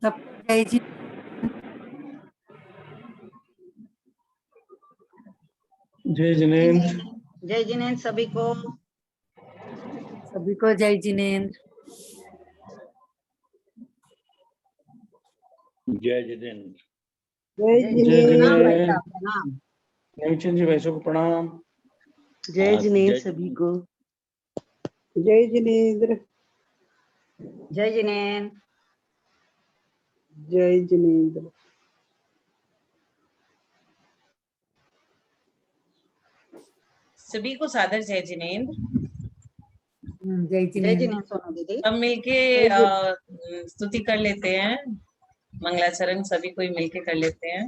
सबको जय जी। जय जिनेंद्र। जय जिनेंद्र सभी को। सभी को जय जिनेंद्र। जय जिनेंद्र। जय जिनेंद्र। प्रणाम। नेमचंद जी भाई को प्रणाम। जय जिनेंद्र सभी को। जय जिनेंद्र। जय जिनेंद्र। जय जिनेंद्र। सभी को सादर जय जिनेंद्र। जय जय जिनेंद्र। जिनेंद्र सोनू दीदी। हम मिलके स्तुति कर लेते हैं, मंगलाचरण सभी कोई मिलके कर लेते हैं।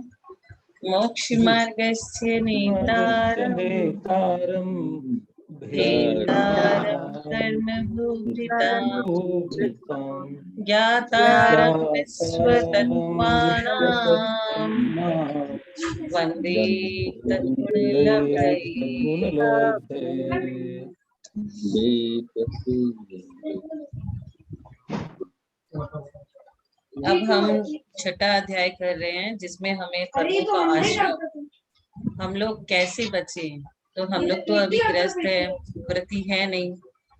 मोक्ष मार्गस्य नेतारम भेदारम कर्मभूभृतां ज्ञातारं विश्वतत्त्वानां वन्दे तद्गुणलब्धये। अब हम छठा अध्याय कर रहे हैं जिसमें हमें कर्मों का आश्रय, हम लोग कैसे बचे। तो हम लोग तो अभी ग्रस्त है, व्रती है नहीं।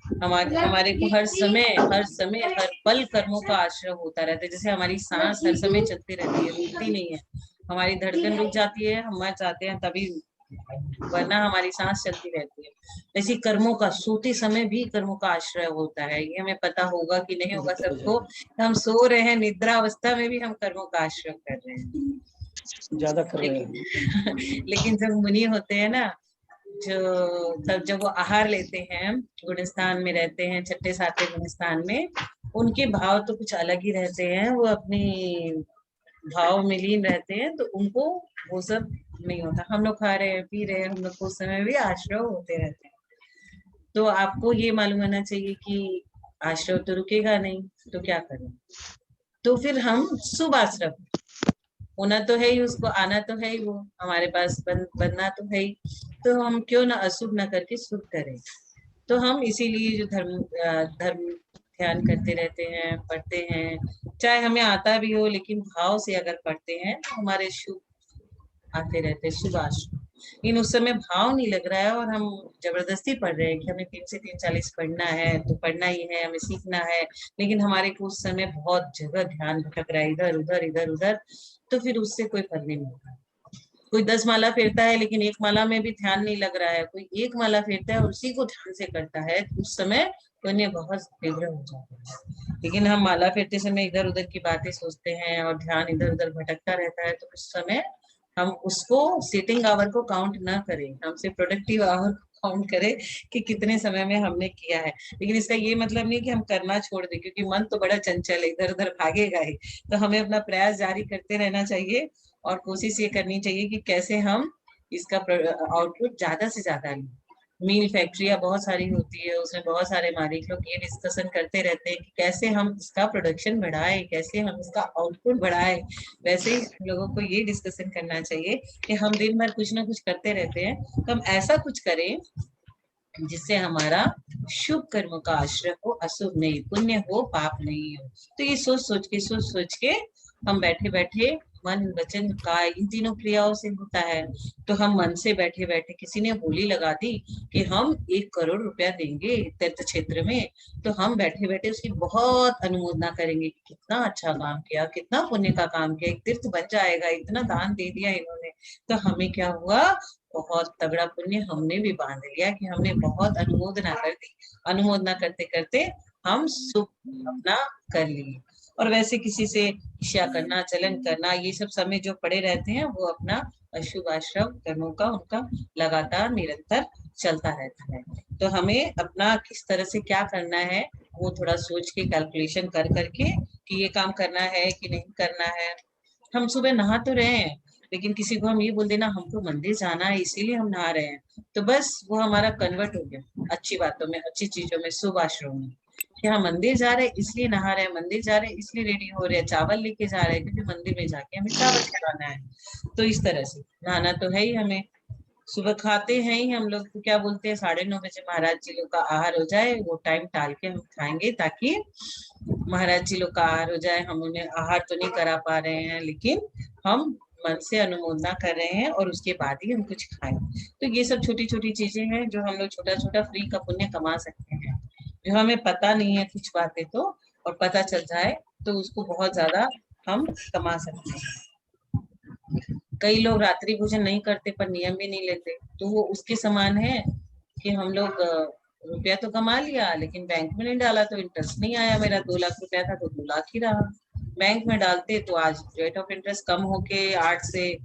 हमारे को हर समय हर पल कर्मों का आश्रय होता रहता है। जैसे हमारी सांस हर समय चलती रहती है, रुकती नहीं है। हमारी धड़कन रुक जाती है, हम मर जाते हैं तभी, वरना हमारी सांस चलती रहती है। ऐसी कर्मों का सोते समय भी कर्मों का आश्रय होता है। ये हमें पता होगा कि नहीं होगा सबको। हम सो रहे हैं, निद्रा अवस्था में भी हम कर्मों का आश्रय कर रहे हैं, ज्यादा कर रहे हैं। लेकिन जब मुनि होते हैं ना, तब जब वो आहार लेते हैं, गुणस्थान में रहते हैं, छठे सातवें गुणस्थान में, उनके भाव तो कुछ अलग ही रहते हैं। वो अपनी भाव में लीन रहते हैं, तो उनको वो सब नहीं होता। हम लोग खा रहे हैं, पी रहे हैं, हम लोग को उस समय भी आश्रय होते रहते हैं। तो आपको ये मालूम होना चाहिए कि आश्रय तो रुकेगा नहीं, तो क्या करें। तो फिर हम शुभ आश्रय, होना तो है ही, उसको आना तो है ही, वो हमारे पास बनना तो है ही। तो हम क्यों ना अशुभ ना करके शुभ करें। तो हम इसीलिए जो धर्म ध्यान करते रहते हैं, पढ़ते हैं, चाहे हमें आता भी हो, लेकिन भाव से अगर पढ़ते हैं तो हमारे शुभ आते रहते हैं, शुभ आश्रय। लेकिन उस समय भाव नहीं लग रहा है और हम जबरदस्ती पढ़ रहे हैं कि हमें 3 से 3:40 पढ़ना है, तो पढ़ना ही है, हमें सीखना है। लेकिन हमारे को उस समय बहुत जगह ध्यान भटक रहा है, इधर उधर इधर उधर। तो फिर उससे कोई फल नहीं मिलता। कोई 10 माला फेरता है, लेकिन एक माला में भी ध्यान नहीं लग रहा है। कोई एक माला फेरता है और उसी को ध्यान से करता है, उस समय पुण्य बहुत तीव्र हो जाता है। लेकिन हम माला फेरते समय इधर उधर की बातें सोचते हैं और ध्यान इधर उधर भटकता रहता है, तो उस समय हम उसको सिटिंग आवर को काउंट ना करें, हम सिर्फ प्रोडक्टिव आवर काउंट करें कि कितने समय में हमने किया है। लेकिन इसका ये मतलब नहीं कि हम करना छोड़ दें, क्योंकि मन तो बड़ा चंचल है, इधर उधर भागेगा ही। तो हमें अपना प्रयास जारी करते रहना चाहिए और कोशिश ये करनी चाहिए कि कैसे हम इसका आउटपुट ज्यादा से ज्यादा लें। मील फैक्ट्रियां बहुत सारी होती है, उसमें बहुत सारे मालिक लोग ये डिस्कशन करते रहते हैं कि कैसे हम इसका प्रोडक्शन बढ़ाएं, कैसे हम इसका आउटपुट बढ़ाएं। वैसे ही हम लोगों को ये डिस्कशन करना चाहिए कि हम दिन भर कुछ ना कुछ करते रहते हैं, तो हम ऐसा कुछ करें जिससे हमारा शुभ कर्म का आश्रय हो, अशुभ नहीं, पुण्य हो, पाप नहीं हो। तो ये सोच सोच के हम बैठे बैठे, मन वचन काय इन तीनों क्रियाओं से होता है। तो हम मन से बैठे बैठे, किसी ने बोली लगा दी कि हम 1 करोड़ रुपया देंगे तीर्थ क्षेत्र में, तो हम बैठे बैठे उसकी बहुत अनुमोदना करेंगे कि कितना अच्छा काम किया, कितना पुण्य का काम किया, एक तीर्थ बन जाएगा, इतना दान दे दिया इन्होंने। तो हमें क्या हुआ, बहुत तगड़ा पुण्य हमने भी बांध लिया कि हमने बहुत अनुमोदना कर दी। अनुमोदना करते करते हम सुख अपना कर लिए। और वैसे किसी से ईर्ष्या करना, चलन करना, ये सब समय जो पड़े रहते हैं, वो अपना अशुभ आश्रम कर्मों का उनका लगातार निरंतर चलता रहता है। तो हमें अपना किस तरह से क्या करना है, वो थोड़ा सोच के कैलकुलेशन कर करके कि ये काम करना है कि नहीं करना है। हम सुबह नहा तो रहे हैं, लेकिन किसी को हम ये बोल देना हमको मंदिर जाना है इसीलिए हम नहा रहे हैं, तो बस वो हमारा कन्वर्ट हो गया अच्छी बातों में, अच्छी चीजों में, शुभ आश्रम में, कि हम मंदिर जा रहे हैं इसलिए नहा रहे हैं, मंदिर जा रहे हैं इसलिए रेडी हो रहे हैं, चावल लेके जा रहे हैं क्योंकि मंदिर में जाके हमें चावल चढ़ाना है। तो इस तरह से नहाना तो है ही हमें, सुबह खाते हैं ही हम लोग, तो क्या बोलते हैं 9:30 बजे महाराज जी लोग का आहार हो जाए, वो टाइम टाल के हम खाएंगे ताकि महाराज जी लोग का आहार हो जाए। हम उन्हें आहार तो नहीं करा पा रहे हैं, लेकिन हम मन से अनुमोदना कर रहे हैं और उसके बाद ही हम कुछ खाएं। तो ये सब छोटी छोटी चीजें हैं जो हम लोग छोटा छोटा फ्री का पुण्य कमा सकते हैं, जो हमें पता नहीं है कुछ बातें तो, और पता चल जाए तो उसको बहुत ज्यादा हम कमा सकते हैं। कई लोग रात्रि भोजन नहीं करते पर नियम भी नहीं लेते, तो वो उसके समान है कि हम लोग रुपया तो कमा लिया लेकिन बैंक में नहीं डाला, तो इंटरेस्ट नहीं आया। मेरा 2 लाख रुपया था तो 2 लाख ही रहा। बैंक में डालते तो आज रेट ऑफ इंटरेस्ट कम होके 8 से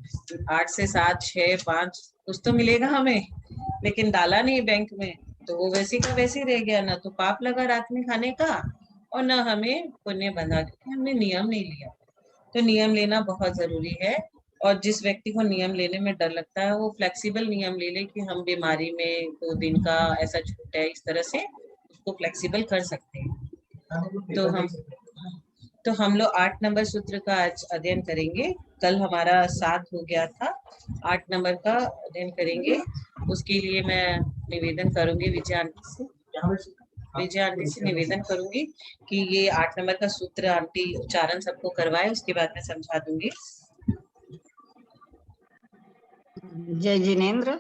7, 6, 5 कुछ तो मिलेगा हमें, लेकिन डाला नहीं बैंक में तो वो वैसे का वैसे रह गया। ना तो पाप लगा रात में खाने का और ना हमें पुण्य बंधा, क्योंकि हमने नियम नहीं लिया। तो नियम लेना बहुत जरूरी है, और जिस व्यक्ति को नियम लेने में डर लगता है वो फ्लेक्सिबल नियम ले ले कि हम बीमारी में 2 दिन का ऐसा छूट है, इस तरह से उसको फ्लेक्सिबल कर सकते हैं। तो हम लोग 8 नंबर सूत्र का आज अध्ययन करेंगे। कल हमारा 7 हो गया था, 8 नंबर का अध्ययन करेंगे। उसके लिए मैं निवेदन करूंगी विजय आंटी से निवेदन करूंगी कि ये 8 नंबर का सूत्र आंटी उच्चारण सबको करवाए, उसके बाद मैं समझा दूंगी। जय जिनेन्द्र।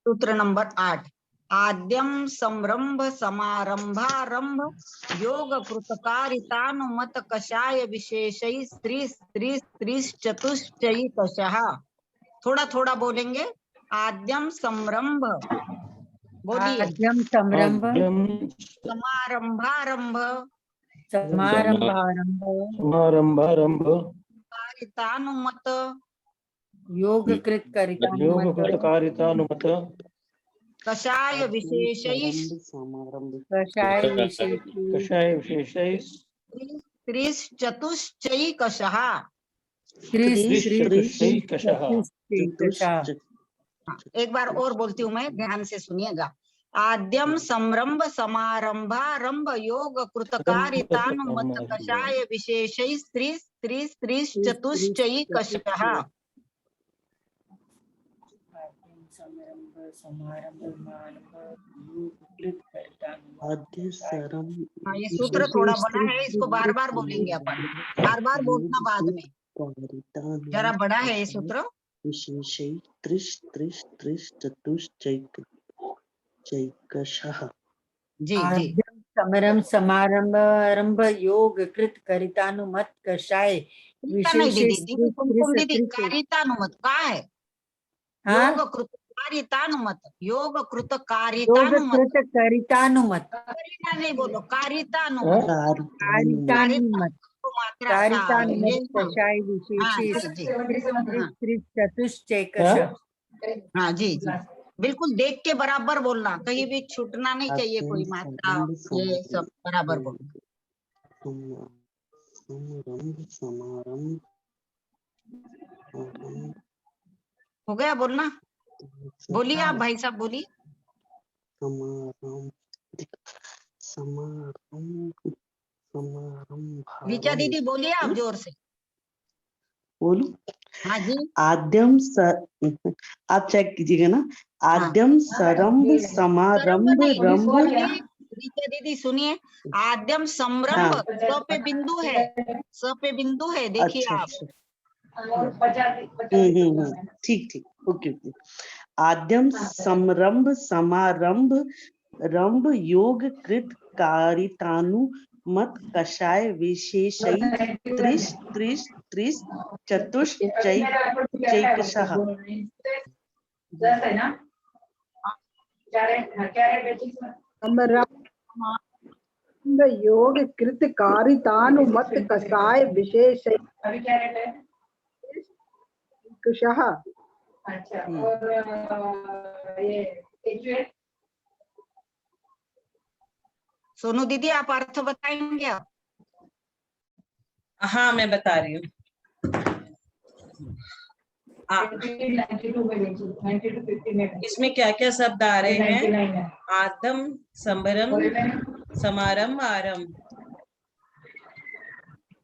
सूत्र नंबर 8। आद्यम संरंभ समारंभारंभ योग कृतकारितानुमत कषाय विशेषै स्त्रीश्चतुश्चैकशः। थोड़ा थोड़ा बोलेंगे। आद्यम संरंभ, बोलिए। आद्यम संरंभ समारंभारंभ समारंभारंभ समारंभारंभ कारितानुमत योग कृत योग करितानुमत कृतकारितानुमत कषाय विशेषै समारंभ कषाय विशेष कषाय विशेषै स्त्रीश्चतुश्चैकशः। स्त्रीश्चतुश्चैकशः। एक बार और बोलती हूँ मैं, ध्यान से सुनिएगा। आद्यम संरंभ समारंभारंभ योग कृतकारितानुमत कषाय विशेषै स्त्रीश्चतुश्चैकशः। आद्य सरम ये सूत्र थोड़ा बड़ा है, इसको बार बार बोलेंगे अपन, बार बार बोलना बाद में। जरा बड़ा है ये सूत्र। विशेषै चतुश्चैकशः। जी जी। आद्यम समरम समारंभ योग कृत करितानुमत कषाय नहीं दीदी, दीदी कुमकुम दीदी, विशेष कारितानुमत का है? हाँ? योग कृत कारितानुमत, योग कृत योग कारितानुमत। कृत करितानुमत कारिता नहीं बोलो, कारितानुमत। कारितानुमत को मात्रा कारितानुमत कषाय हाँ विशेष जी जी चतुश्चैकशः। हाँ जी जी, बिल्कुल देख के बराबर बोलना, कहीं भी छूटना नहीं चाहिए कोई मात्रा, ये सब बराबर बोलना। समारंभ हो गया बोलना? बोलिए आप भाई साहब, बोलिए। ऋचा दीदी बोलिए आप जोर से। बोलू? हाँ जी। आप चेक कीजिएगा ना। आद्यम सरंभ समारंभ रंभ। ऋचा दीदी सुनिए, आद्यम संरंभ, स पे बिंदु है, स पे बिंदु है, देखिए अच्छा, आप। ठीक ठीक, ओके ओके। आद्यम संरंभ समारंभ रंभ योग कृत कारितानुमत कषाय विशेषै चतुश्चैकशः। समरंभ योग कृत कारितानुमत कषाय विशेषै कुशः। अच्छा, और ये सोनू दीदी आप अर्थ बताएंगे आप? हाँ मैं बता रही हूँ। इसमें क्या क्या शब्द आ रहे हैं? आदम संभरम समारंभ आरंभ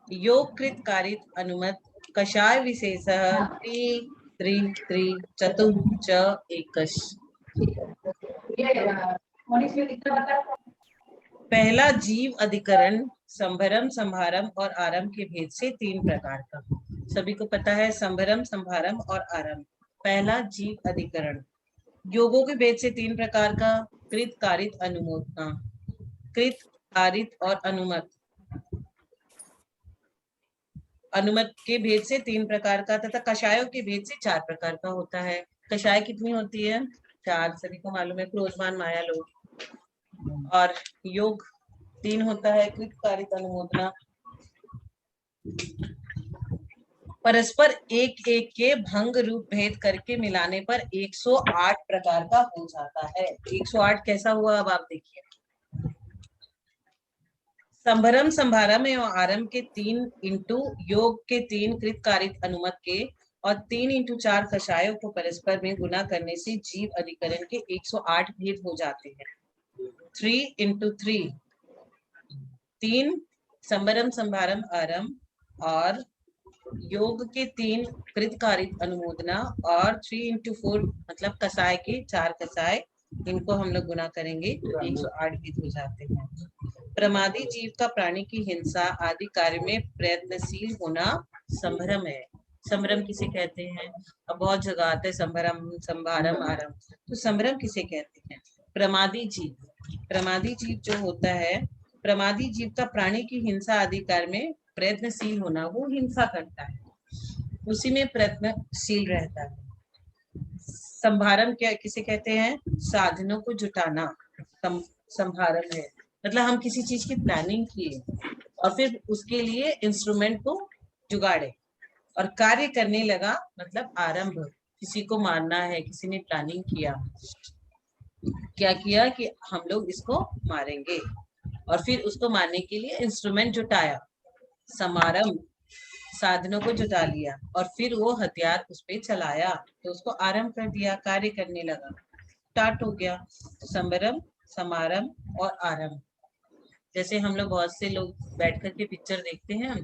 योग कृत कारित अनुमत कषाय विशेष त्रि त्रि चतु च एकश। मनीष में कितना बता? पहला जीव अधिकरण संभरम संभारम और आरंभ के भेद से 3 प्रकार का। सभी को पता है संभरम संभारम और आरंभ। पहला जीव अधिकरण योगों के भेद से 3 प्रकार का। कृत कारित अनुमोदना। कृत कारित और अनुमत। अनुमत के भेद से 3 प्रकार का तथा कषायों के भेद से 4 प्रकार का होता है। कषाय कितनी होती है? 4, सभी को मालूम है, क्रोधमान माया लोभ। और योग 3 होता है, कृत कारित अनुमोदना। परस्पर एक एक के भंग रूप भेद करके मिलाने पर 108 प्रकार का हो जाता है। 108 कैसा हुआ अब आप देखिए। संभरम संभारम एवं आरंभ के 3 इंटू योग के 3 कृत कारित अनुमत के और 3 इंटू 4 कषायों को परस्पर में गुना करने से जीव अधिकरण के 108 भेद हो जाते हैं। 3 इंटू 3 3 संभरम संभारम आरंभ और योग के 3 कृत कारित अनुमोदना और 3 इंटू 4 मतलब कसाय के 4 कसाय, इनको हम लोग गुना करेंगे तो 108 भेद हो जाते हैं। प्रमादी जीव का प्राणी की हिंसा आदि कार्य में प्रयत्नशील होना संभरम है। संभरम किसे कहते हैं? अब बहुत जगह आते हैं संभरम संभारम आरंभ, तो संभरम किसे कहते हैं? प्रमादी जीव। प्रमादी जीव जो होता है, प्रमादी जीव का प्राणी की हिंसा आदि कार्य में प्रयत्नशील होना, वो हिंसा करता है, उसी में प्रयत्नशील रहता है। संभारम क्या किसे कहते हैं? साधनों को जुटाना संभारम है। मतलब हम किसी चीज की प्लानिंग किए और फिर उसके लिए इंस्ट्रूमेंट को जुगाड़े और कार्य करने लगा, मतलब आरंभ। किसी को मारना है, किसी ने प्लानिंग किया, क्या किया कि हम लोग इसको मारेंगे और फिर उसको मारने के लिए इंस्ट्रूमेंट जुटाया, समारंभ, साधनों को जुटा लिया और फिर वो हथियार उस पे चलाया तो उसको आरंभ कर दिया, कार्य करने लगा, स्टार्ट हो गया। संभरम, समारंभ और आरंभ। जैसे हम लोग बहुत से लोग बैठ कर के पिक्चर देखते हैं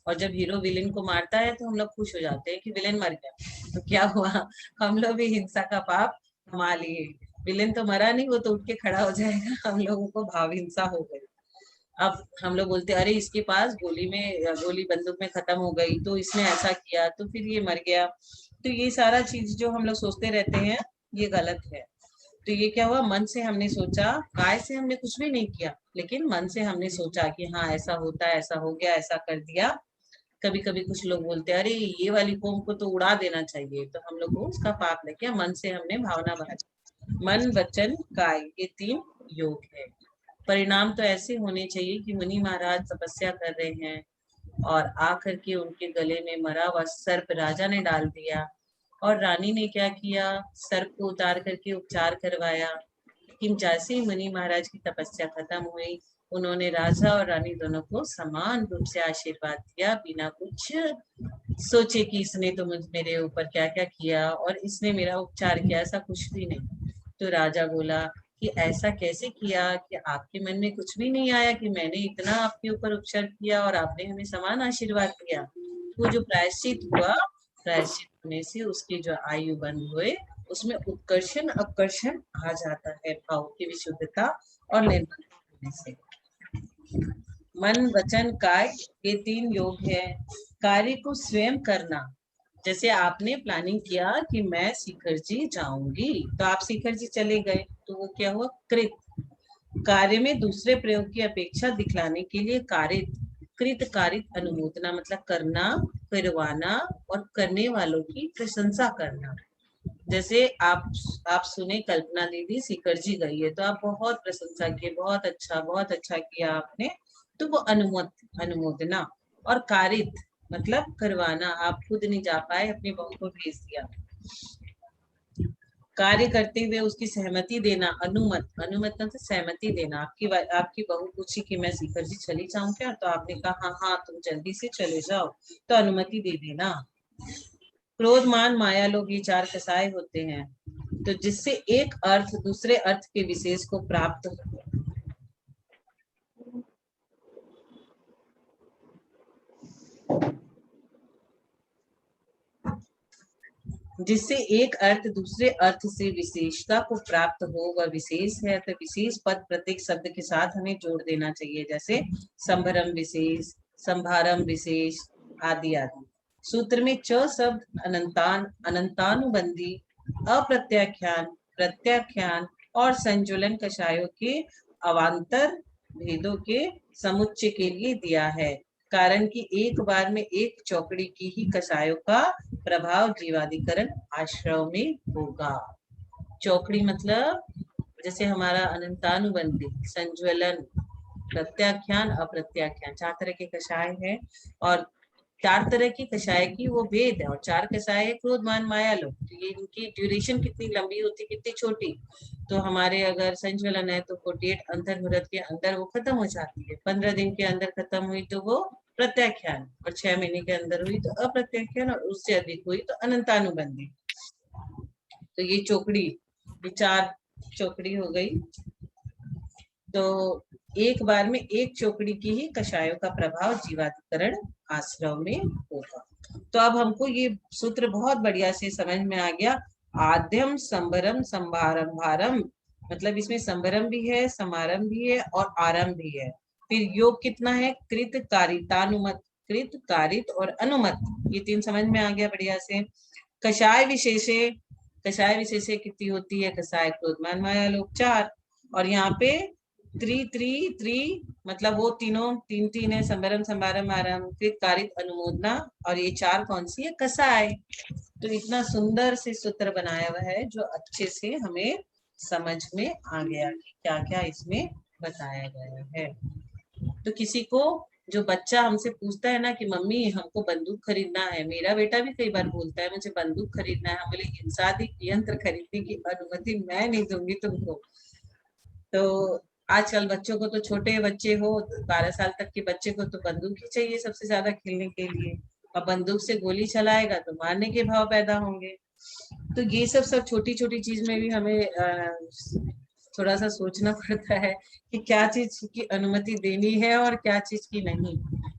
और जब हीरो विलेन को मारता है तो हम लोग खुश हो जाते हैं कि विलेन मर गया, तो क्या हुआ, हम लोग भी हिंसा का पाप कमा लिए। विलेन तो मरा नहीं, वो तो उठ के खड़ा हो जाएगा, हम लोगों को भाव हिंसा हो गई। अब हम लोग बोलते अरे इसके पास गोली बंदूक में खत्म हो गई तो इसने ऐसा किया तो फिर ये मर गया। तो ये सारा चीज जो हम लोग सोचते रहते हैं ये गलत है। तो ये क्या हुआ, मन से हमने सोचा, काय से हमने कुछ भी नहीं किया, लेकिन मन से हमने सोचा कि हाँ ऐसा होता है, ऐसा हो गया, ऐसा कर दिया। कभी कभी कुछ लोग बोलते हैं अरे ये वाली कौम को तो उड़ा देना चाहिए, तो हम लोग को उसका पाप लग गया, मन से हमने भावना बना। मन वचन काय ये 3 योग है। परिणाम तो ऐसे होने चाहिए कि मुनि महाराज तपस्या कर रहे हैं और आकर के उनके गले में मरा हुआ सर्प राजा ने डाल दिया और रानी ने क्या किया, सर्प को उतार करके उपचार करवाया। लेकिन जैसे ही मुनि महाराज की तपस्या खत्म हुई, उन्होंने राजा और रानी दोनों को समान रूप से आशीर्वाद दिया, बिना कुछ सोचे कि इसने तो मेरे ऊपर क्या क्या किया और इसने मेरा उपचार किया, ऐसा कुछ भी नहीं। तो राजा बोला कि ऐसा कैसे किया कि आपके मन में कुछ भी नहीं आया कि मैंने इतना आपके ऊपर उपचार किया और आपने हमें समान आशीर्वाद दिया। वो जो प्रायश्चित हुआ, प्रायश्चित होने से उसकी जो आयु बंद हुए, उसमें उत्कर्षण अपकर्षण आ जाता है, भाव की विशुद्धता और निर्मलता होने से। मन वचन काय ये 3 योग है। कार्य को स्वयं करना, जैसे आपने प्लानिंग किया कि मैं शिखर जी जाऊंगी, तो आप शिखर जी चले गए, तो वो क्या हुआ, कृत। कार्य में दूसरे प्रयोग की अपेक्षा दिखलाने के लिए कारित, कृत कारित अनुमोदना मतलब करना, करवाना और करने वालों की प्रशंसा करना। जैसे आप सुने कल्पना दीदी शिखर जी गई है तो आप बहुत प्रशंसा किए, बहुत अच्छा किया आपने, तो वो अनुमोदना। और कारित मतलब करवाना, आप खुद नहीं जा पाए, अपनी बहू को भेज दिया। कार्य करते हुए उसकी सहमति देना, अनुमत मतलब सहमति देना। आपकी बहू पूछी कि मैं शिखर जी चली जाऊं क्या, तो आपने कहा हाँ तुम जल्दी से चले जाओ, तो अनुमति दे देना। क्रोध मान माया लोग ये 4 कसाय होते हैं, तो जिससे एक अर्थ दूसरे अर्थ के विशेष को प्राप्त हो। जिससे एक अर्थ दूसरे अर्थ से विशेषता को प्राप्त हो, वह विशेष है। तो विशेष पद प्रत्येक शब्द के साथ हमें जोड़ देना चाहिए, जैसे संभरम विशेष, संभारम विशेष आदि आदि। सूत्र में च शब्द अनंतानुबंधी, अप्रत्याख्यान, प्रत्याख्यान और संजुलन कषायों के अवान्तर भेदों के समुच्चय के लिए दिया है, कारण कि एक बार में एक चौकड़ी की ही कषायों का प्रभाव जीवाधिकरण आश्रव में होगा। चौकड़ी मतलब जैसे हमारा अनंतानुबंधी, संज्वलन, प्रत्याख्यान, अप्रत्याख्यान, 4 तरह के कषाय है और 4 तरह की कषाय की वो भेद है। और 4 कषाय है क्रोध मान माया लोभ। तो ये इनकी ड्यूरेशन कितनी लंबी होती, कितनी छोटी। तो हमारे अगर संज्वलन है तो 48 अंतर्मुहूर्त के अंदर वो खत्म हो जाती है। 15 दिन के अंदर खत्म हुई तो वो प्रत्याख्यान, और 6 महीने के अंदर हुई तो अप्रत्याख्यान, और उससे अधिक हुई तो अनंतानुबंधी। तो ये चौकड़ी, ये 4 चौकड़ी हो गई। तो एक बार में एक चौकड़ी की ही कषायों का प्रभाव जीवाधिकरण आश्रव में होगा। तो अब हमको ये सूत्र बहुत बढ़िया से समझ में आ गया। आद्यम संभरम संभारम भारम, मतलब इसमें संभरम भी है, समारंभ भी है और आरंभ भी है। फिर योग कितना है, कृत, कारितानुमत, कृत, कारित और अनुमत, ये 3 समझ में आ गया बढ़िया से। कषाय विशेषे, कषाय विशेषे कितनी होती है, कषाय क्रोध मान माया लोभ 4, और यहाँ पे त्रि मतलब वो तीनों 3 है, संभरम संभारम आरंभ, कृत, कारित, अनुमोदना, और ये 4 कौन सी है, कषाय। तो इतना सुंदर से सूत्र बनाया हुआ है जो अच्छे से हमें समझ में आ गया कि क्या क्या इसमें बताया गया है। तो किसी को, जो बच्चा हमसे पूछता है ना कि मम्मी हमको बंदूक खरीदना है, मेरा बेटा भी कई बार बोलता है मुझे बंदूक खरीदना है, हम बोले हिंसाधिक यंत्र खरीदने की अनुमति मैं नहीं दूंगी तुमको। तो आजकल बच्चों को, तो छोटे बच्चे हो 12 साल तक के बच्चे को तो बंदूक ही चाहिए सबसे ज्यादा खेलने के लिए, और बंदूक से गोली चलाएगा तो मारने के भाव पैदा होंगे। तो ये सब छोटी छोटी चीज में भी हमें थोड़ा सा सोचना पड़ता है कि क्या चीज की अनुमति देनी है और क्या चीज की नहीं।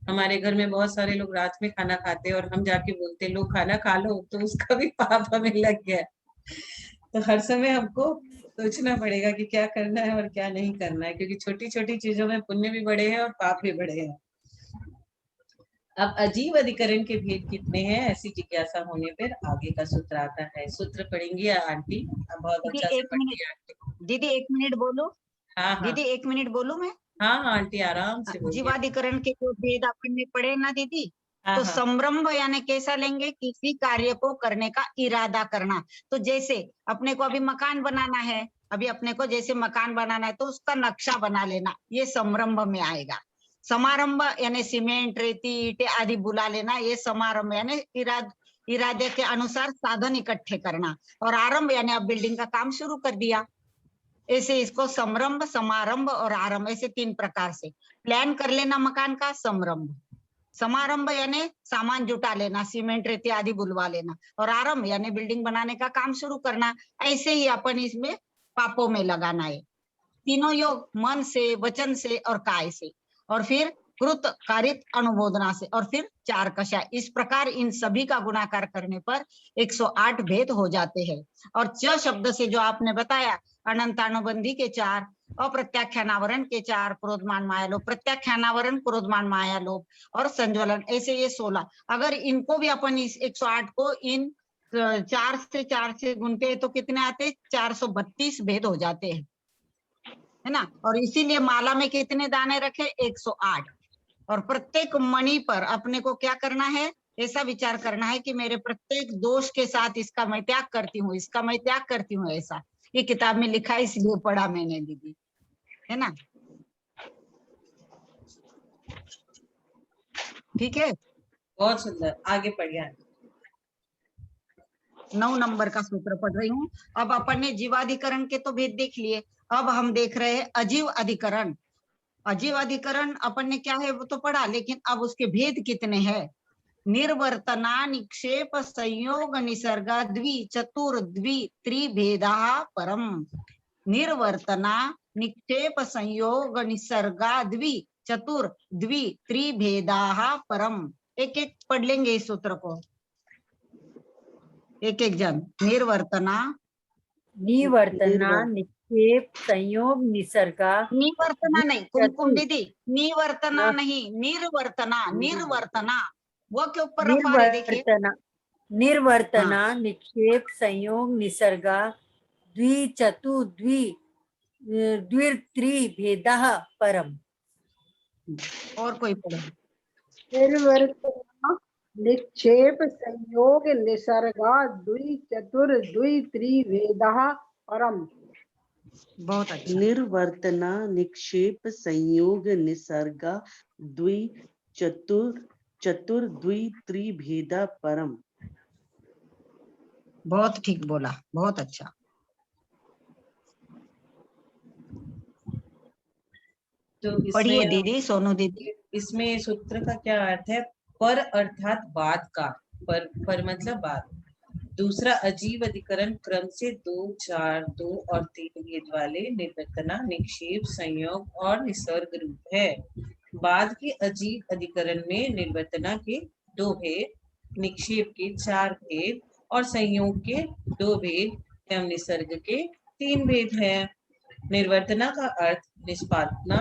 हमारे घर में बहुत सारे लोग रात में खाना खाते हैं और हम जाके बोलते लोग खाना खा लो, तो उसका भी पाप हमें लग गया। तो हर समय हमको सोचना पड़ेगा कि क्या करना है और क्या नहीं करना है, क्योंकि छोटी छोटी चीजों में पुण्य भी बढ़े हैं और पाप भी बढ़े हैं। अब अजीव अधिकरण के भेद कितने हैं, ऐसी जिज्ञासा होने पर आगे का सूत्र आता है। सूत्र पढ़ेंगी आंटी, बहुत अच्छा से पढ़ती है आंटी। दीदी 1 मिनट बोलो। हाँ हाँ दीदी 1 मिनट बोलू मैं। हाँ हाँ आंटी आराम से बोलिए। जीवाधिकरण के जो भेद अपन ने पढ़े ना दीदी, तो हाँ। संरंभ यानी कैसा लेंगे, किसी कार्य को करने का इरादा करना। तो जैसे अपने को अभी मकान बनाना है, अभी अपने को जैसे मकान बनाना है तो उसका नक्शा बना लेना, ये संरंभ में आएगा। समारंभ यानी सीमेंट, रेती, ईंटें आदि बुला लेना, ये समारंभ यानी इरादे के अनुसार साधन इकट्ठे करना। और आरंभ यानी अब बिल्डिंग का काम शुरू कर दिया। ऐसे इसको संरंभ, समारंभ और आरंभ, ऐसे 3 प्रकार से प्लान कर लेना मकान का, संरंभ। समारंभ यानी सामान जुटा लेना, सीमेंट, रेती आदि बुलवा लेना। और आरंभ यानी बिल्डिंग बनाने का काम शुरू करना। ऐसे ही अपन इसमें पापों में लगाना है। तीनों योग मन से, वचन से और काय से, और फिर कृत, कारित, अनुमोदना से, और फिर 4 कषाय। इस प्रकार इन सभी का गुणाकार करने पर 108 भेद हो जाते हैं। और च शब्द से जो आपने बताया, अनंतानुबंधी के 4, अप्रत्याख्यानावरण के 4, क्रोधमान माया लोभ, प्रत्याख्यानावरण क्रोधमान माया लोभ और संज्वलन, ऐसे ये 16। अगर इनको भी अपन इस 108 को इन 4 से गुनते हैं तो कितने आते, 432 भेद हो जाते हैं, है ना। और इसीलिए माला में कितने दाने रखे, 108। और प्रत्येक मणि पर अपने को क्या करना है, ऐसा विचार करना है कि मेरे प्रत्येक दोष के साथ इसका मैं त्याग करती हूँ, इसका मैं त्याग करती हूँ। ऐसा ये किताब में लिखा है, इसलिए पढ़ा मैंने दीदी, है ना। ठीक है, बहुत सुंदर, आगे पढ़िए। 9 नंबर का सूत्र पढ़ रही हूँ। अब अपन ने जीवाधिकरण के तो भेद देख लिए, अब हम देख रहे हैं अजीव अधिकरण। अजीव अधिकरण अपन ने क्या है वो तो पढ़ा, लेकिन अब उसके भेद कितने हैं। निर्वर्तना, निक्षेप, संयोग, निसर्गा, द्वि, चतुर, द्वि, त्रिभेदा परम। निर्वर्तना, निक्षेप, संयोग, निसर्गा, द्वि, चतुर, द्वि, त्रिभेदा परम। एक एक पढ़ लेंगे इस सूत्र को। एक एक जन। निर्वर्तना, निवर्तना निक्षेप संयोग निसर्गा निवर्तना नहीं कुमकुम चतुर। दीदी, निवर्तना हाँ। नहीं, निर्वर्तना, निर्वर्तना, वो के ऊपर रफा है देखिए। निर्वर्तना निर्वर्तना निक्षेप संयोग निसर्गा द्विचतु द्वित्रिभेदः परम। और कोई पढ़ो। निर्वर्तना निक्षेप संयोग निसर्गा द्वि चतुर द्वि त्रिवेदः परम। बहुत अच्छा। निर्वर्तना निक्षेप संयोग निसर्गा द्वि चतुर द्वि त्रिभेदा परम। बहुत ठीक बोला, बहुत अच्छा। तो पढ़िए इसमें दीदी, सोनू दीदी। इसमें सूत्र का क्या अर्थ है? पर अर्थात बाद का, पर मतलब बाद। दूसरा अजीव अधिकरण क्रम से 2, 4, 2 और 3 भेद वाले निर्वर्तना, निक्षेप, संयोग और निसर्ग रूप है। बाद के अजीव अधिकरण में निर्वर्तना के 2 भेद, निक्षेप के 4 भेद और संयोग के 2 भेद एवं निसर्ग के 3 भेद है। निर्वर्तना का अर्थ निष्पादना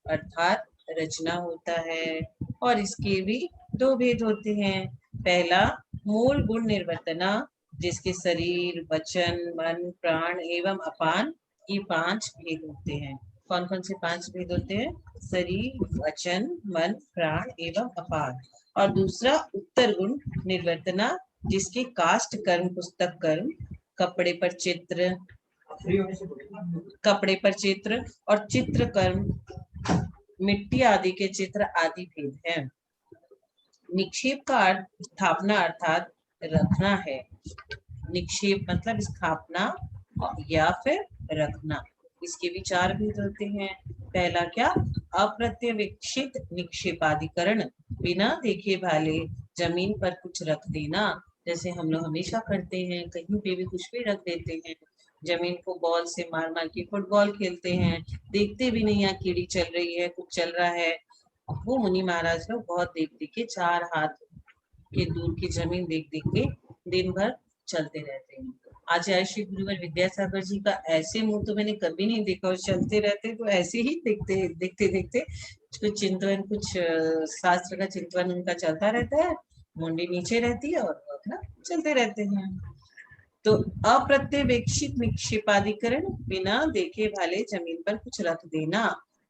अर्थात रचना होता है और इसके भी 2 भेद होते हैं। पहला मूल गुण निर्वर्तना, जिसके शरीर, वचन, मन, प्राण एवं अपान, ये 5 भेद होते हैं। कौन कौन से 5 भेद होते हैं? शरीर, वचन, मन, प्राण एवं अपान। और दूसरा उत्तर गुण निर्वर्तना, जिसके काष्ठ कर्म, पुस्तक कर्म, कपड़े पर चित्र और चित्र कर्म, मिट्टी आदि के चित्र आदि भेद हैं। निक्षेप का अर्थ स्थापना अर्थात रखना है। निक्षेप मतलब स्थापना या फिर रखना। इसके भी 4 भेद होते हैं। पहला क्या? अप्रत्यवेक्षित निक्षेपाधिकरण, बिना देखे भाले जमीन पर कुछ रख देना। जैसे हम लोग हमेशा करते हैं, कहीं पे भी कुछ भी रख देते हैं। जमीन को बॉल से मार मार के फुटबॉल खेलते हैं, देखते भी नहीं यहाँ कीड़ी चल रही है, कुछ चल रहा है। वो मुनि महाराज लोग बहुत देख देख के 4 हाथ के दूर की जमीन देख देख के दिन भर चलते रहते हैं। आचार्य श्री गुरुवर विद्यासागर जी का ऐसे मुंह तो मैंने कभी नहीं देखा, और चलते रहते तो ऐसे ही देखते देखते कुछ चिंतन, कुछ शास्त्र का चिंतन उनका चलता रहता है, मुंडी नीचे रहती है और अपना चलते रहते हैं। तो अप्रत्यवेक्षित निक्षेपाधिकरण, बिना देखे भाले जमीन पर कुछ रख देना,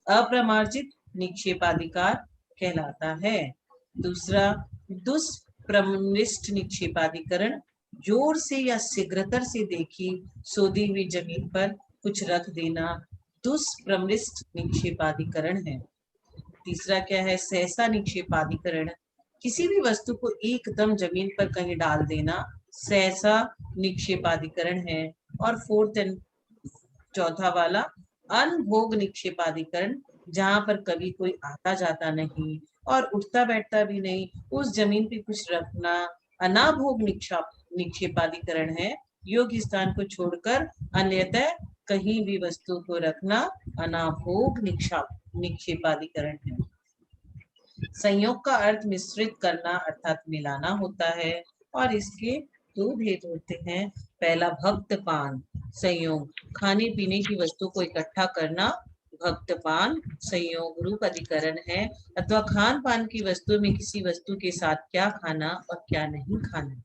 अप्रमार्जित निक्षेपाधिकार कहलाता है। दूसरा दुष्प्रमनिष्ठ निक्षेपाधिकरण, जोर से या शीघ्रतर से देखी सोधी हुई जमीन पर कुछ रख देना दुष्प्रमनिष्ठ निक्षेपाधिकरण है। तीसरा क्या है? सहसा निक्षेपाधिकरण, किसी भी वस्तु को एकदम जमीन पर कहीं डाल देना सहसा निक्षेपाधिकरण है। और चौथा वाला अनभोग निक्षेपाधिकरण, जहां पर कभी कोई आता जाता नहीं और उठता बैठता भी नहीं, उस जमीन पे कुछ रखना अनाभोग निक्षेपाधिकरण है। योग्य स्थान को छोड़कर अन्यथा कहीं भी वस्तु को रखना अनाभोग निक्षेपाधिकरण है। संयोग का अर्थ मिश्रित करना अर्थात मिलाना होता है और इसके 2 भेद होते हैं। पहला भक्तपान संयोग, खाने पीने की वस्तु को इकट्ठा करना भक्तपान संयोग रूप अधिकरण है, अथवा खान पान की वस्तु में किसी वस्तु के साथ क्या खाना और क्या नहीं खाना,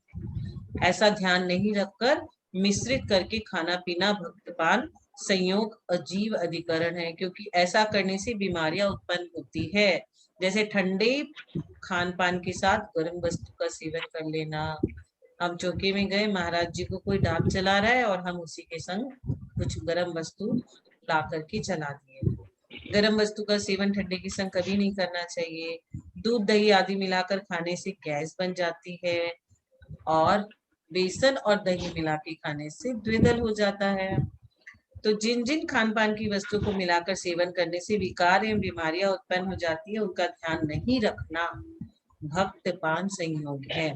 ऐसा ध्यान नहीं रखकर मिश्रित करके खाना पीना भक्तपान संयोग अजीव अधिकरण है, क्योंकि ऐसा करने से बीमारियां उत्पन्न होती है। जैसे ठंडे खान पान के साथ गर्म वस्तु का सेवन कर लेना। हम चौकी में गए, महाराज जी को कोई डाक चला रहा है और हम उसी के संग कुछ गर्म वस्तु ला करके चला दिए। गर्म वस्तु का सेवन ठंडे के संग कभी नहीं करना चाहिए। दूध दही आदि मिलाकर खाने से गैस बन जाती है और बेसन और दही मिला के खाने से द्विदल हो जाता है। तो जिन जिन खान पान की वस्तु को मिलाकर सेवन करने से विकार एवं बीमारियां उत्पन्न हो जाती है, उनका ध्यान नहीं रखना भक्तपान संयोग है।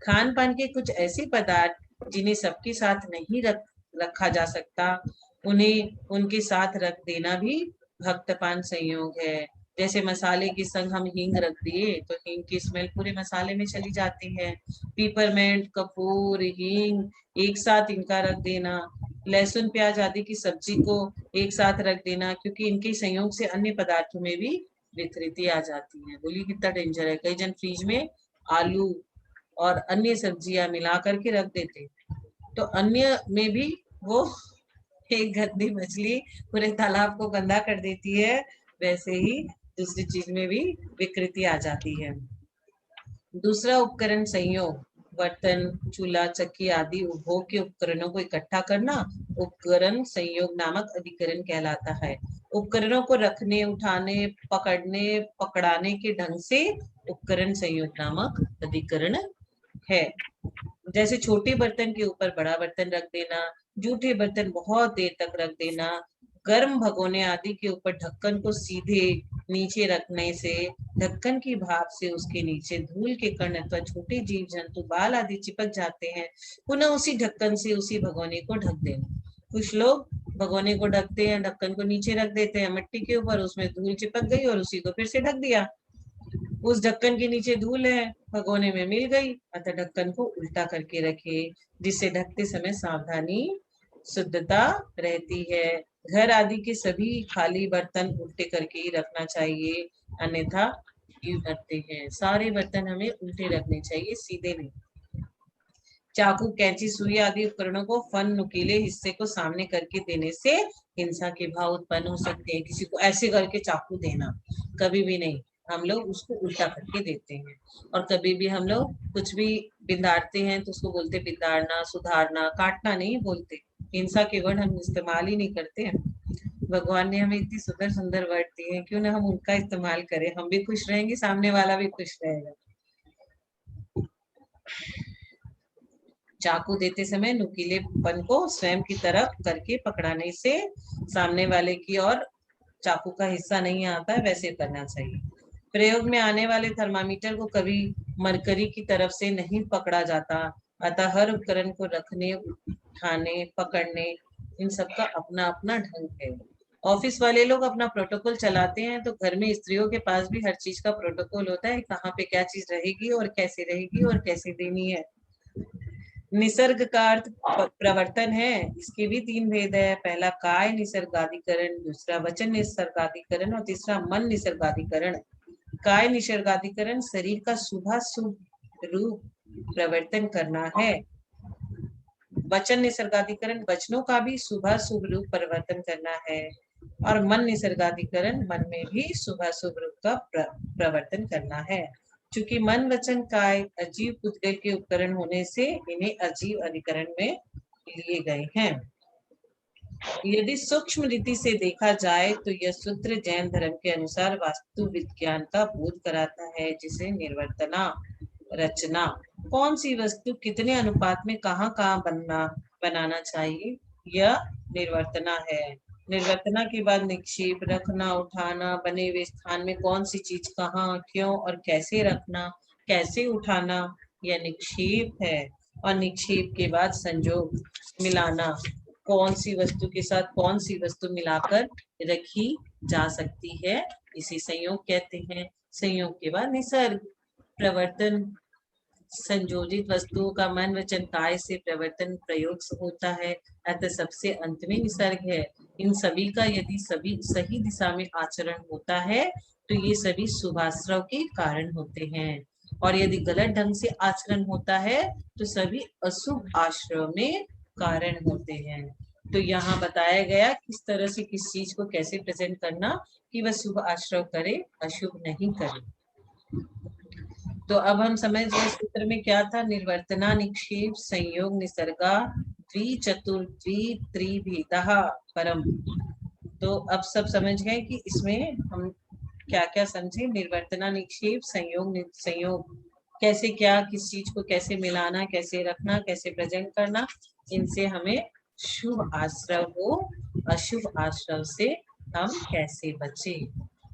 खान पान के कुछ ऐसे पदार्थ जिन्हें सबके साथ नहीं रखा जा सकता, उन्हें उनके साथ रख देना भी भक्तपान संयोग है। जैसे मसाले के संग हम हींग रख दिए तो हींग की स्मेल पूरे मसाले में चली जाती है। पीपरमेंट, कपूर, हींग एक साथ इनका रख देना, लहसुन प्याज आदि की सब्जी को एक साथ रख देना, क्योंकि इनके संयोग से अन्य पदार्थों में भी विकृति आ जाती है। बोलिए कितना डेंजर है। कई जन फ्रिज में आलू और अन्य सब्जियां मिला करके रख देते, तो अन्य में भी वो एक गंदी मछली पूरे तालाब को गंदा कर देती है, वैसे ही दूसरी चीज में भी विकृति आ जाती है। दूसरा उपकरण संयोग, बर्तन, चूल्हा, चक्की आदि उपभोग के उपकरणों को इकट्ठा करना उपकरण संयोग नामक अधिकरण कहलाता है। उपकरणों को रखने, उठाने, पकड़ने, पकड़ाने के ढंग से उपकरण संयोग नामक अधिकरण है। जैसे छोटे बर्तन के ऊपर बड़ा बर्तन रख देना, जूठे बर्तन बहुत देर तक रख देना, गर्म भगोने आदि के ऊपर ढक्कन को सीधे नीचे रखने से ढक्कन की भाप से उसके नीचे धूल के कण अथवा छोटे जीव जंतु, बाल आदि चिपक जाते हैं। पुनः उसी ढक्कन से उसी भगोने को ढक देना। कुछ लोग भगोने को ढकते हैं, ढक्कन को नीचे रख देते हैं मिट्टी के ऊपर, उसमें धूल चिपक गई और उसी को फिर से ढक दिया। उस ढक्कन के नीचे धूल है, भगोने में मिल गई, अतः ढक्कन को उल्टा करके रखे, जिससे ढकते समय सावधानी, शुद्धता रहती है। घर आदि के सभी खाली बर्तन उल्टे करके ही रखना चाहिए, अन्यथा यूं करते हैं। सारे बर्तन हमें उल्टे रखने चाहिए, सीधे नहीं। चाकू, कैंची, सुई आदि उपकरणों को फन नुकीले हिस्से को सामने करके देने से हिंसा के भाव उत्पन्न हो सकते हैं। किसी को ऐसे करके चाकू देना कभी भी नहीं, हम लोग उसको उल्टा करके देते हैं। और कभी भी हम लोग कुछ भी बिंदारते हैं तो उसको बोलते बिंदारना, सुधारना, काटना नहीं बोलते। हिंसा के वर्ड हम इस्तेमाल ही नहीं करते हैं। भगवान ने हमें इतनी सुंदर सुंदर वर्ड दिए हैं, क्यों ना हम उनका इस्तेमाल करें। हम भी खुश रहेंगे, सामने वाला भी खुश रहेगा। चाकू देते समय नुकीलेपन को स्वयं की तरफ करके पकड़ाने से सामने वाले की ओर चाकू का हिस्सा नहीं आता है, वैसे करना चाहिए। प्रयोग में आने वाले थर्मामीटर को कभी मरकरी की तरफ से नहीं पकड़ा जाता, अतः हर उपकरण को रखने, उठाने, पकड़ने, इन सब का अपना अपना ढंग है। ऑफिस वाले लोग अपना प्रोटोकॉल चलाते हैं, तो घर में स्त्रियों के पास भी हर चीज का प्रोटोकॉल होता है, कहाँ पे क्या चीज रहेगी और कैसे देनी है। निसर्ग का अर्थ प्रवर्तन है, इसके भी 3 भेद है। पहला काय निसर्गाधिकरण, दूसरा वचन निसर्गाधिकरण और तीसरा मन निसर्गाधिकरण। काय निसर्गाधिकरण शरीर का शुभाशुभ रूप प्रवर्तन करना है। वचन निसर्गाधिकरण वचनों का भी शुभाशुभ रूप परिवर्तन करना है। और मन निसर्गाधिकरण मन में भी शुभाशुभ रूप का प्रवर्तन करना है। चूंकि मन, वचन, काय अजीव पुद्गल के उपकरण होने से इन्हें अजीव अधिकरण में लिए गए हैं। यदि सूक्ष्म रीति से देखा जाए तो यह सूत्र जैन धर्म के अनुसार वास्तु विज्ञान का बोध कराता है, जिसे निर्वर्तना, रचना, कौन सी वस्तु कितने अनुपात में कहाँ बनाना चाहिए, यह निर्वर्तना है। निर्वर्तना के बाद निक्षेप, रखना, उठाना, बने हुए स्थान में कौन सी चीज कहाँ, क्यों और कैसे रखना, कैसे उठाना, यह निक्षेप है। और निक्षेप के बाद संयोग, मिलाना, कौन सी वस्तु के साथ कौन सी वस्तु मिलाकर रखी जा सकती है, इसे संयोग कहते हैं। संयोग के बाद निसर्ग, प्रवर्तन, संयोजित वस्तुओं का मन, वचन, काय से प्रवर्तन प्रयोग होता है, अतः सबसे अंत में निसर्ग है। इन सभी का यदि सभी सही दिशा में आचरण होता है तो ये सभी शुभाश्रव के कारण होते हैं, और यदि गलत ढंग से आचरण होता है तो सभी अशुभ आश्रव में कारण होते हैं। तो यहाँ बताया गया किस तरह से किस चीज को कैसे प्रेजेंट करना कि वह शुभ आश्रव करे, अशुभ नहीं करे। तो अब हम समझ गए सूत्र में क्या था। निर्वर्तना, निक्षेप, संयोग, निसर्गा, द्विचतुर्द्वित्रिभेदः परम। तो अब सब समझ गए कि इसमें हम क्या क्या समझे। निर्वर्तना, निक्षेप, संयोग कैसे, क्या किस चीज को कैसे मिलाना, कैसे रखना, कैसे प्रेजेंट करना, इनसे हमें शुभ आश्रव हो, अशुभ आश्रव से हम कैसे बचे।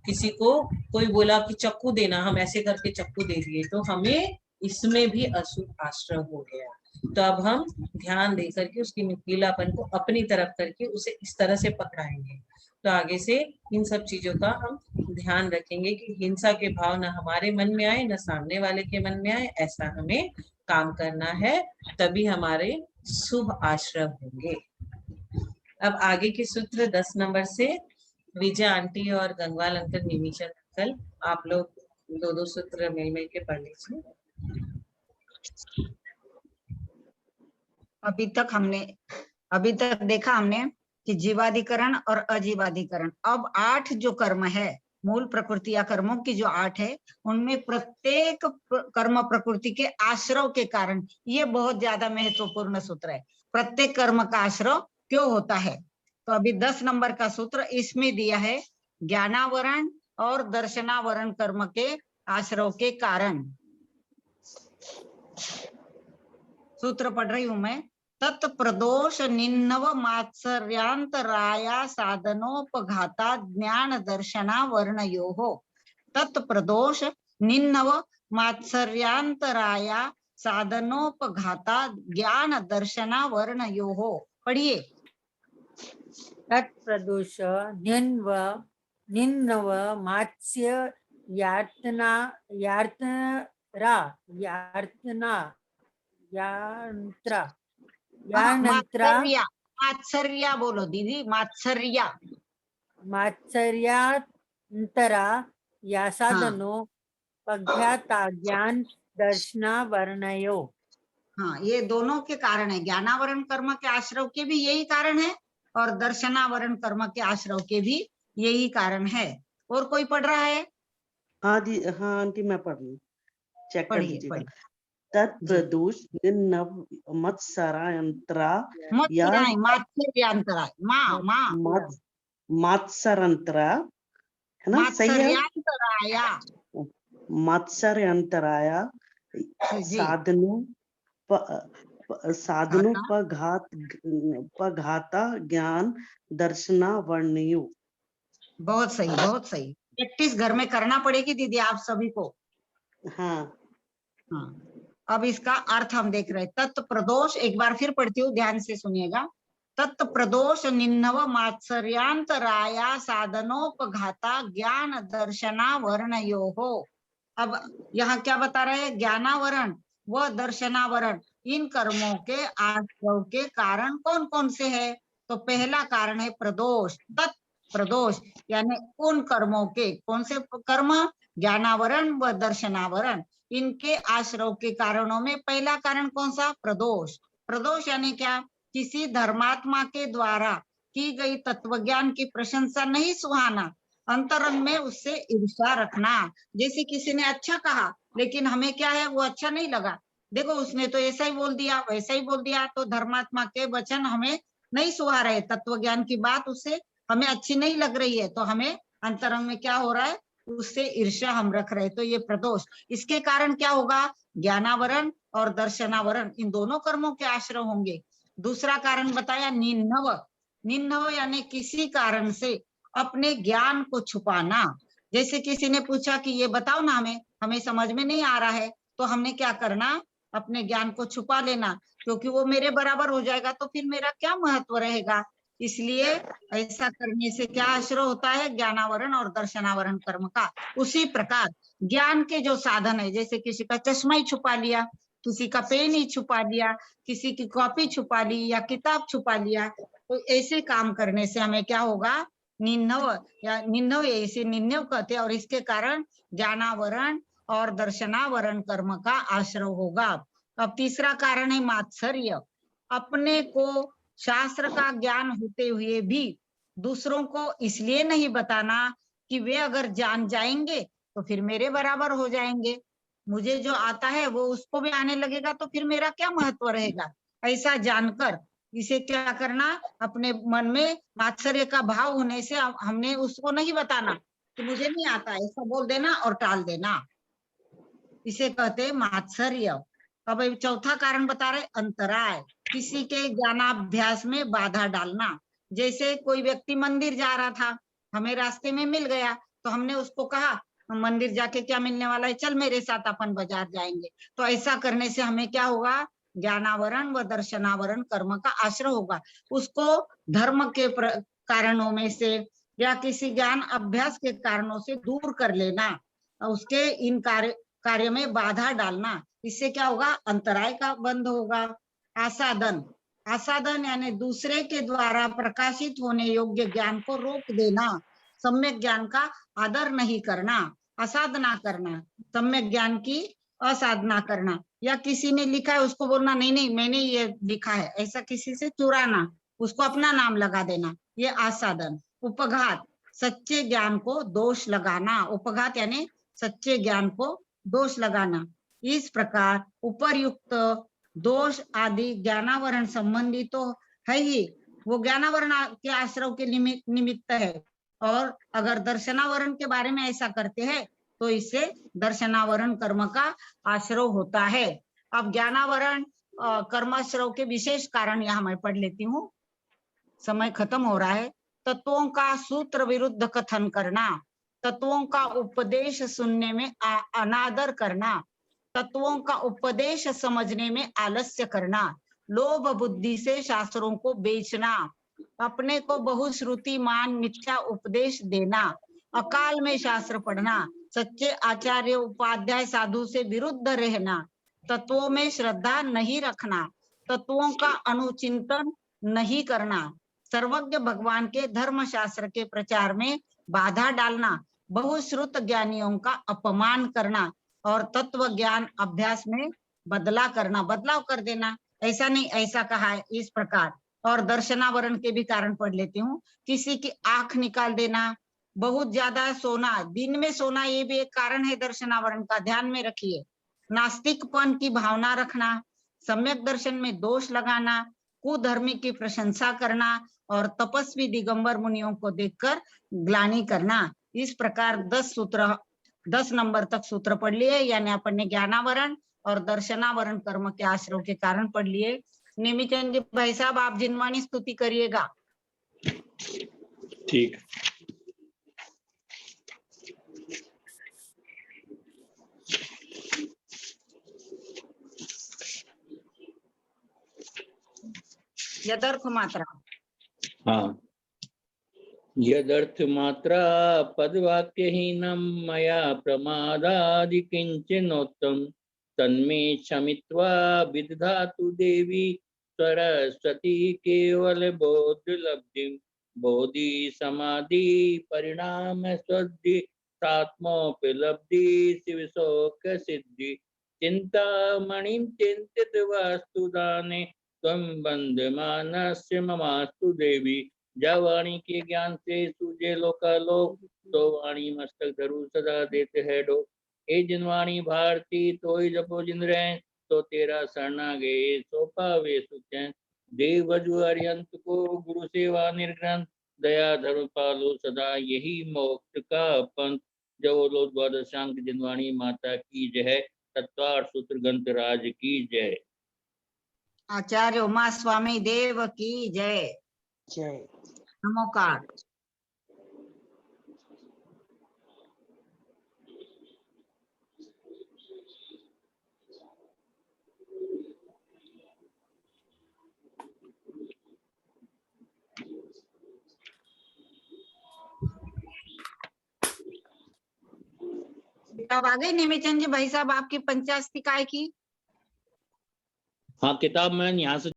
किसी को कोई बोला कि चक्कू देना, हम ऐसे करके चक्कू दे दिए तो हमें इसमें भी अशुभ आश्रव हो गया। तो अब हम ध्यान दे करके उसकी नुकीलापन को अपनी तरफ करके उसे इस तरह से पकड़ाएंगे तो आगे से इन सब चीजों का हम ध्यान रखेंगे कि हिंसा के भाव न हमारे मन में आए न सामने वाले के मन में आए, ऐसा हमें काम करना है, तभी हमारे शुभ आश्रम होंगे। अब आगे के सूत्र 10 नंबर से विजय आंटी और गंगवाल अंकल, निमिषा अंकल, आप लोग दो सूत्र मिल के पढ़ लीजिए। अभी तक देखा हमने कि जीवाधिकरण और अजीवाधिकरण। अब 8 जो कर्म है, मूल प्रकृति या कर्मों की जो 8 है, उनमें प्रत्येक कर्म प्रकृति के आश्रव के कारण, ये बहुत ज्यादा महत्वपूर्ण सूत्र है। प्रत्येक कर्म का आश्रव क्यों होता है? तो अभी 10 नंबर का सूत्र इसमें दिया है, ज्ञानावरण और दर्शनावरण कर्म के आश्रव के कारण। सूत्र पढ़ रही हूं मैं। तत्प्रदोष निन्नव मात्सर्यांतराया साधनोपघाता ज्ञान दर्शना वर्णयोः। तत्प्रदोष निन्नव मात्सर्यांतराया साधनोपघाता ज्ञान दर्शना वर्णयोः। पढ़िए। तत्प्रदोष निन्नव मात्स्य यातना मात्सर्या बोलो दीदी, मात्सर्या। मात्सर्यांतरा या साधनो पज्ञाता ज्ञान दर्शना वर्णयो। हाँ, ये दोनों के कारण है। ज्ञानावरण कर्म के आश्रव के भी यही कारण है और दर्शनावरण कर्म के आश्रव के भी यही कारण है। और कोई पढ़ रहा है? हाँ आंटी मैं पढ़ रही हूँ, चेक कर लीजिएगा। पढ़िए। तत्प्रदोष निन्नव मत्सरायंतरा या मात्सर्यांतरा, मात्सरायंतरा, है ना? सही है। मात्सर्यांतराया, मात्सर्यांतराया साधनों पघाता ज्ञान दर्शना वर्णयो। बहुत सही, बहुत सही। प्रैक्टिस घर में करना पड़ेगी दीदी आप सभी को। हाँ। अब इसका अर्थ हम देख रहे हैं। तत्प्रदोष, एक बार फिर पढ़ती हूँ, ध्यान से सुनिएगा। तत्प्रदोष निन्नव मात्सर्यांतराया साधनोपघाता ज्ञान दर्शना वर्णयोः। अब यहाँ क्या बता रहे हैं? ज्ञानावरण व दर्शनावरण, इन कर्मों के आश्रव के कारण कौन कौन से है? तो पहला कारण है प्रदोष। तत्प्रदोष यानी उन कर्मों के, कौन से कर्म? ज्ञानावरण व दर्शनावरण, इनके आश्रव के कारणों में पहला कारण कौन सा? प्रदोष। प्रदोष यानी क्या? किसी धर्मात्मा के द्वारा की गई तत्वज्ञान की प्रशंसा नहीं सुहाना, अंतरंग में उससे ईर्ष्या रखना। जैसे किसी ने अच्छा कहा लेकिन हमें क्या है, वो अच्छा नहीं लगा। देखो उसने तो ऐसा ही बोल दिया, वैसा ही बोल दिया, तो धर्मात्मा के वचन हमें नहीं सुहा रहे, तत्वज्ञान की बात उससे हमें अच्छी नहीं लग रही है, तो हमें अंतरंग में क्या हो रहा है, उससे ईर्ष्या हम रख रहे हैं। तो ये प्रदोष, इसके कारण क्या होगा? ज्ञानावरण और दर्शनावरण, इन दोनों कर्मों के आश्रय होंगे। दूसरा कारण बताया निन्नव। निन्नव यानी किसी कारण से अपने ज्ञान को छुपाना। जैसे किसी ने पूछा कि ये बताओ ना, हमें समझ में नहीं आ रहा है, तो हमने क्या करना? अपने ज्ञान को छुपा लेना, क्योंकि वो मेरे बराबर हो जाएगा तो फिर मेरा क्या महत्व रहेगा। इसलिए ऐसा करने से क्या आश्रय होता है? ज्ञानावरण और दर्शनावरण कर्म का। उसी प्रकार ज्ञान के जो साधन है, जैसे किसी का चश्मा ही छुपा लिया, किसी का पेन ही छुपा लिया, किसी की कॉपी छुपा ली या किताब छुपा लिया, तो ऐसे काम करने से हमें क्या होगा? निन्नव या निन्नव, इसे निन्नव कहते हैं, और इसके कारण ज्ञानावरण और दर्शनावरण कर्म का आश्रय होगा। अब तीसरा कारण है मात्सर्य। अपने को शास्त्र का ज्ञान होते हुए भी दूसरों को इसलिए नहीं बताना कि वे अगर जान जाएंगे तो फिर मेरे बराबर हो जाएंगे, मुझे जो आता है वो उसको भी आने लगेगा, तो फिर मेरा क्या महत्व रहेगा। ऐसा जानकर इसे क्या करना? अपने मन में मात्सर्य का भाव होने से हमने उसको नहीं बताना कि मुझे नहीं आता, ऐसा बोल देना और टाल देना, इसे कहते हैं मात्सर्य। अब चौथा कारण बता रहे अंतराय, किसी के ज्ञानाभ्यास में बाधा डालना। जैसे कोई व्यक्ति मंदिर जा रहा था, हमें रास्ते में मिल गया, तो हमने उसको कहा मंदिर जाके क्या मिलने वाला है, चल मेरे साथ अपन बाजार जाएंगे। तो ऐसा करने से हमें क्या होगा? ज्ञानावरण व दर्शनावरण कर्म का आश्रय होगा। उसको धर्म के कारणों में से या किसी ज्ञान अभ्यास के कारणों से दूर कर लेना, उसके इन कार्य में बाधा डालना, इससे क्या होगा, अंतराय का बंद होगा। आसादन, आसादन यानी दूसरे के द्वारा प्रकाशित होने योग्य ज्ञान को रोक देना, सम्यक ज्ञान का आदर नहीं करना, असाधना करना, सम्यक ज्ञान की असाधना करना, या किसी ने लिखा है उसको बोलना नहीं नहीं मैंने ये लिखा है, ऐसा किसी से चुराना, उसको अपना नाम लगा देना, ये आसाधन। उपघात, सच्चे ज्ञान को दोष लगाना, उपघात यानी सच्चे ज्ञान को दोष लगाना। इस प्रकार उपर्युक्त दोष आदि ज्ञानावरण संबंधी तो है ही, वो ज्ञानावरण के आश्रव के निमित्त है, और अगर दर्शनावरण के बारे में ऐसा करते हैं तो इससे दर्शनावरण कर्म का आश्रव होता है। अब ज्ञानावरण कर्माश्रव के विशेष कारण यहाँ मैं पढ़ लेती हूँ, समय खत्म हो रहा है। तत्वों का सूत्र विरुद्ध कथन करना, तत्वों का उपदेश सुनने में अनादर करना, तत्वों का उपदेश समझने में आलस्य करना, लोभ बुद्धि से शास्त्रों को बेचना, अपने को बहुश्रुति मान मिथ्या उपदेश देना, अकाल में शास्त्र पढ़ना, सच्चे आचार्य उपाध्याय साधु से विरुद्ध रहना, तत्वों में श्रद्धा नहीं रखना, तत्वों का अनुचिंतन नहीं करना, सर्वज्ञ भगवान के धर्म शास्त्र के प्रचार में बाधा डालना, बहुश्रुत ज्ञानियों का अपमान करना, और तत्व ज्ञान अभ्यास में बदलाव कर देना, ऐसा नहीं ऐसा कहा है, इस प्रकार। और दर्शनावरण के भी कारण पढ़ लेती हूँ। किसी की आंख निकाल देना, बहुत ज्यादा सोना, दिन में सोना, ये भी एक कारण है दर्शनावरण का, ध्यान में रखिए। नास्तिकपन की भावना रखना, सम्यक दर्शन में दोष लगाना, कुधर्मी की प्रशंसा करना, और तपस्वी दिगंबर मुनियों को देखकर ग्लानि करना। इस प्रकार 10 नंबर तक सूत्र पढ़ लिए, यानी अपन ने ज्ञानावरण और दर्शनावरण कर्म के आश्रव के कारण पढ़ लिए। नेमिचंद जी भाई साहब, आप जिनवाणी स्तुति करिएगा। ठीक। यदर्थ मात्रा, हाँ, यदर्थ मात्रा पदवाक्यहीनं मया प्रमादादि किंचनोत्तम तन्मे क्षमित्वा विदधातु देवी सरस्वती केवल बोधलब्धिं बोधि समाधि परिणाम स्वद्धि सात्मोपलब्धि शिवशोक सिद्धि चिंतामणिं चिंतित वास्तुदाने त्वं बंधमानस्य ममास्तु देवी। जा वाणी के ज्ञान से सूझे लोकालोक, तो वाणी मस्तक धरु सदा देते है डो। ए जिनवाणी भारती तोय जपो जिन रैन, तो तेरा शरणा गए सो पावे सुचैन। देव बजु अरियंत को गुरु सेवा निर्ग्रंथ, दया धर्म पालो सदा यही मोक्ष का पंथ। जो लो द्वादशांक जिनवाणी माता की जय, तत्वार्थ सूत्र ग्रंथ राज की जय। आचार्य उमा स्वामी देव की जय। जय। नमोकार। किताब आ गई नेमिचंद जी भाई साहब आपकी 85 काय की? हाँ, किताब मैं यहाँ से